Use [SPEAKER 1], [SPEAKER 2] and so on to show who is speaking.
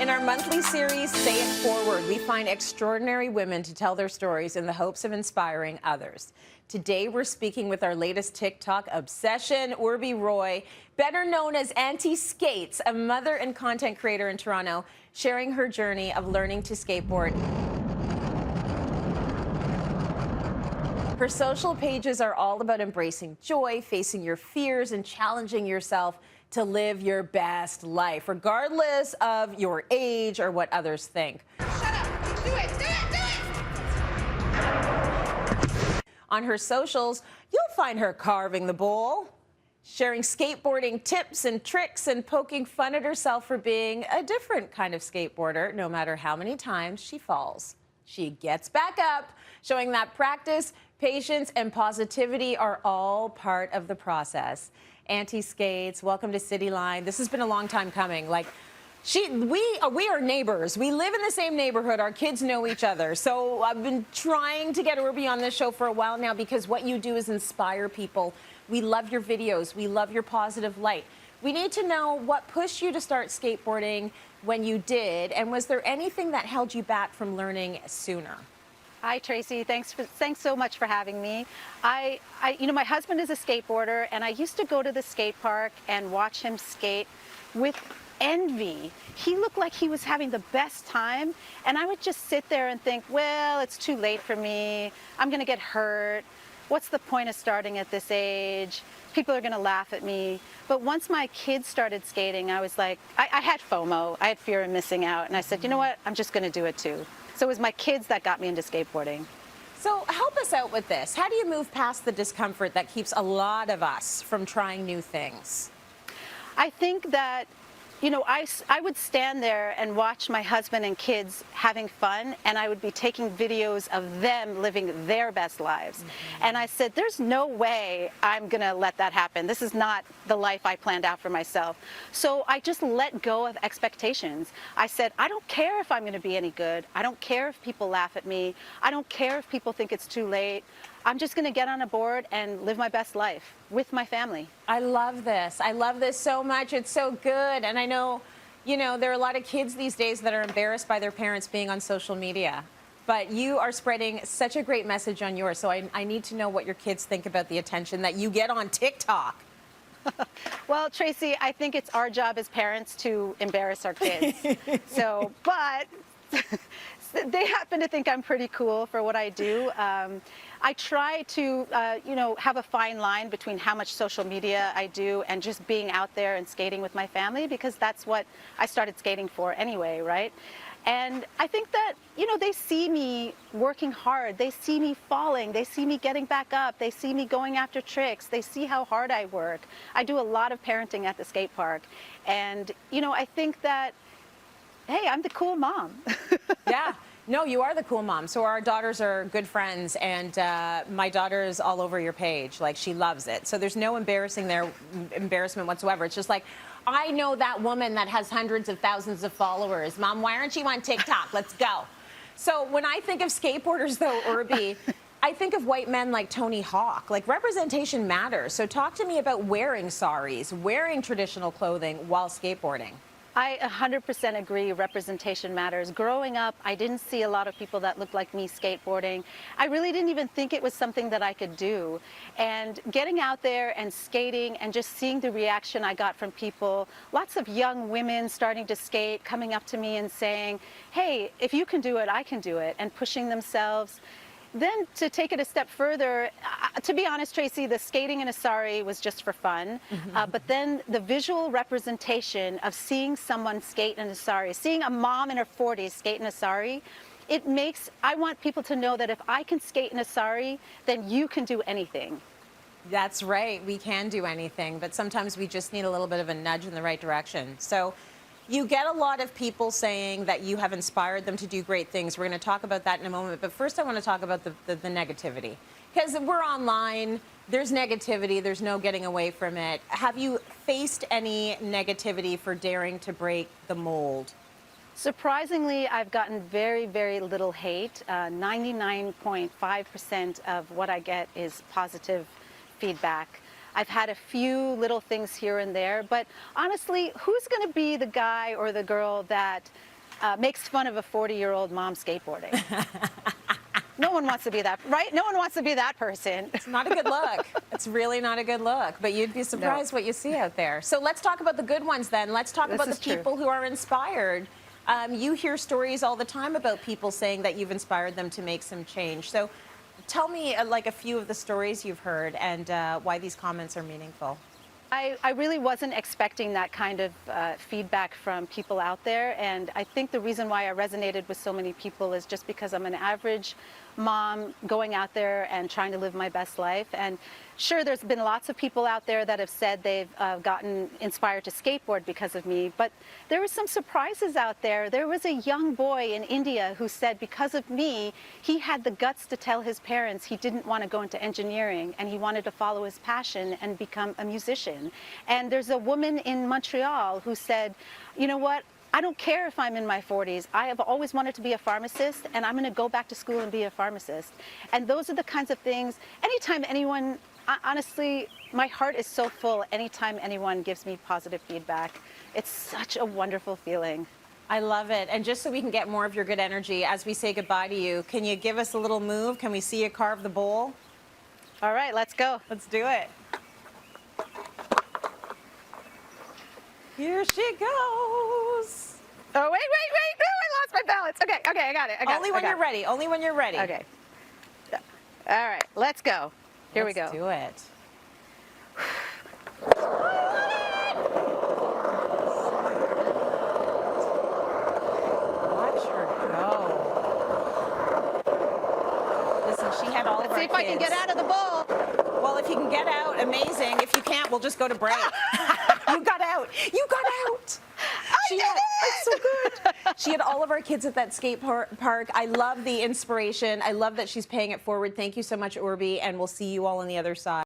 [SPEAKER 1] In our monthly series, Say It Forward, we find extraordinary women to tell their stories in the hopes of inspiring others. Today, we're speaking with our latest TikTok obsession, Oorbee Roy, better known as Aunty Skates, a mother and content creator in Toronto, sharing her journey of learning to skateboard. Her social pages are all about embracing joy, facing your fears, and challenging yourself to live your best life, regardless of your age or what others think.
[SPEAKER 2] Shut up! Do it! Do it! Do it!
[SPEAKER 1] On her socials, you'll find her carving the bowl, sharing skateboarding tips and tricks, and poking fun at herself for being a different kind of skateboarder, no matter how many times she falls. She gets back up, showing that practice, patience, and positivity are all part of the process. Aunty Skates, welcome to Cityline. This has been a long time coming. We are neighbors. We live in the same neighborhood. Our kids know each other. So I've been trying to get Oorbee on this show for a while now because what you do is inspire people. We love your videos. We love your positive light. We need to know what pushed you to start skateboarding when you did, and was there anything that held you back from learning sooner?
[SPEAKER 3] Hi, Tracy. Thanks so much for having me. My husband is a skateboarder, and I used to go to the skate park and watch him skate with envy. He looked like he was having the best time, and I would just sit there and think, well, it's too late for me. I'm going to get hurt. What's the point of starting at this age? People are going to laugh at me. But once my kids started skating, I was like, I had FOMO. I had fear of missing out. And I said, you know what? I'm just going to do it too. So it was my kids that got me into skateboarding.
[SPEAKER 1] So help us out with this. How do you move past the discomfort that keeps a lot of us from trying new things?
[SPEAKER 3] I think that, I would stand there and watch my husband and kids having fun, and I would be taking videos of them living their best lives. Mm-hmm. And I said, there's no way I'm going to let that happen. This is not the life I planned out for myself. So I just let go of expectations. I said, I don't care if I'm going to be any good. I don't care if people laugh at me. I don't care if people think it's too late. I'm just going to get on a board and live my best life with my family.
[SPEAKER 1] I love this. I love this so much. It's so good. And I know, there are a lot of kids these days that are embarrassed by their parents being on social media. But you are spreading such a great message on yours. So I need to know what your kids think about the attention that you get on TikTok.
[SPEAKER 3] Well, Tracy, I think it's our job as parents to embarrass our kids. But they happen to think I'm pretty cool for what I do. I try to, have a fine line between how much social media I do and just being out there and skating with my family, because that's what I started skating for anyway, right? And I think that, they see me working hard. They see me falling. They see me getting back up. They see me going after tricks. They see how hard I work. I do a lot of parenting at the skate park. And, I think that, hey, I'm the cool mom.
[SPEAKER 1] Yeah. No, you are the cool mom. So our daughters are good friends, and my daughter is all over your page. Like, she loves it. So there's no embarrassment whatsoever. It's just like, I know that woman that has hundreds of thousands of followers. Mom, why aren't you on TikTok? Let's go. So when I think of skateboarders, though, Oorbee, I think of white men like Tony Hawk. Like, representation matters. So talk to me about wearing saris, wearing traditional clothing while skateboarding.
[SPEAKER 3] I 100% agree, representation matters. Growing up, I didn't see a lot of people that looked like me skateboarding. I really didn't even think it was something that I could do. And getting out there and skating and just seeing the reaction I got from people, lots of young women starting to skate, coming up to me and saying, hey, if you can do it, I can do it, and pushing themselves. Then to take it a step further, to be honest, Tracy, the skating in a sari was just for fun. Mm-hmm. But then the visual representation of seeing someone skate in a sari, seeing a mom in her 40s skate in a sari, I want people to know that if I can skate in a sari, then you can do anything.
[SPEAKER 1] That's right. We can do anything, but sometimes we just need a little bit of a nudge in the right direction. So you get a lot of people saying that you have inspired them to do great things. We're going to talk about that in a moment. But first, I want to talk about the negativity. Because we're online, there's negativity, there's no getting away from it. Have you faced any negativity for daring to break the mold?
[SPEAKER 3] Surprisingly, I've gotten very, very little hate. 99.5% of what I get is positive feedback. I've had a few little things here and there, but honestly, who's going to be the guy or the girl that makes fun of a 40-year-old mom skateboarding. No one wants to be that, right? No one wants to be that person.
[SPEAKER 1] It's not a good look. It's really not a good look, but you'd be surprised what you see out there. So let's talk about the good ones then. Let's talk about the people who are inspired. You hear stories all the time about people saying that you've inspired them to make some change. So tell me like a few of the stories you've heard and why these comments are meaningful.
[SPEAKER 3] I really wasn't expecting that kind of feedback from people out there, and I think the reason why I resonated with so many people is just because I'm an average mom going out there and trying to live my best life. And sure, there's been lots of people out there that have said they've gotten inspired to skateboard because of me, but there were some surprises out there. There was a young boy in India who said because of me, he had the guts to tell his parents he didn't want to go into engineering and he wanted to follow his passion and become a musician. And there's a woman in Montreal who said, you know what? I don't care if I'm in my 40s. I have always wanted to be a pharmacist, and I'm going to go back to school and be a pharmacist. And those are the kinds of things, anytime anyone, honestly, my heart is so full anytime anyone gives me positive feedback. It's such a wonderful feeling.
[SPEAKER 1] I love it. And just so we can get more of your good energy, as we say goodbye to you, can you give us a little move? Can we see you carve the bowl?
[SPEAKER 3] All right, let's go.
[SPEAKER 1] Let's do it. Here she goes.
[SPEAKER 3] Oh, wait. No, I lost my balance. Okay, I got it.
[SPEAKER 1] Only when you're ready. Only when you're ready.
[SPEAKER 3] Okay. All right, let's go. Here we go.
[SPEAKER 1] Let's do it. Watch her go. Listen, she had all of our
[SPEAKER 3] Let's see if I can get out of the bowl.
[SPEAKER 1] Well, if you can get out, amazing. If you can't, we'll just go to break. You got out. You got out. It's so good. She had all of our kids at that skate park. I love the inspiration. I love that she's paying it forward. Thank you so much, Oorbee, and we'll see you all on the other side.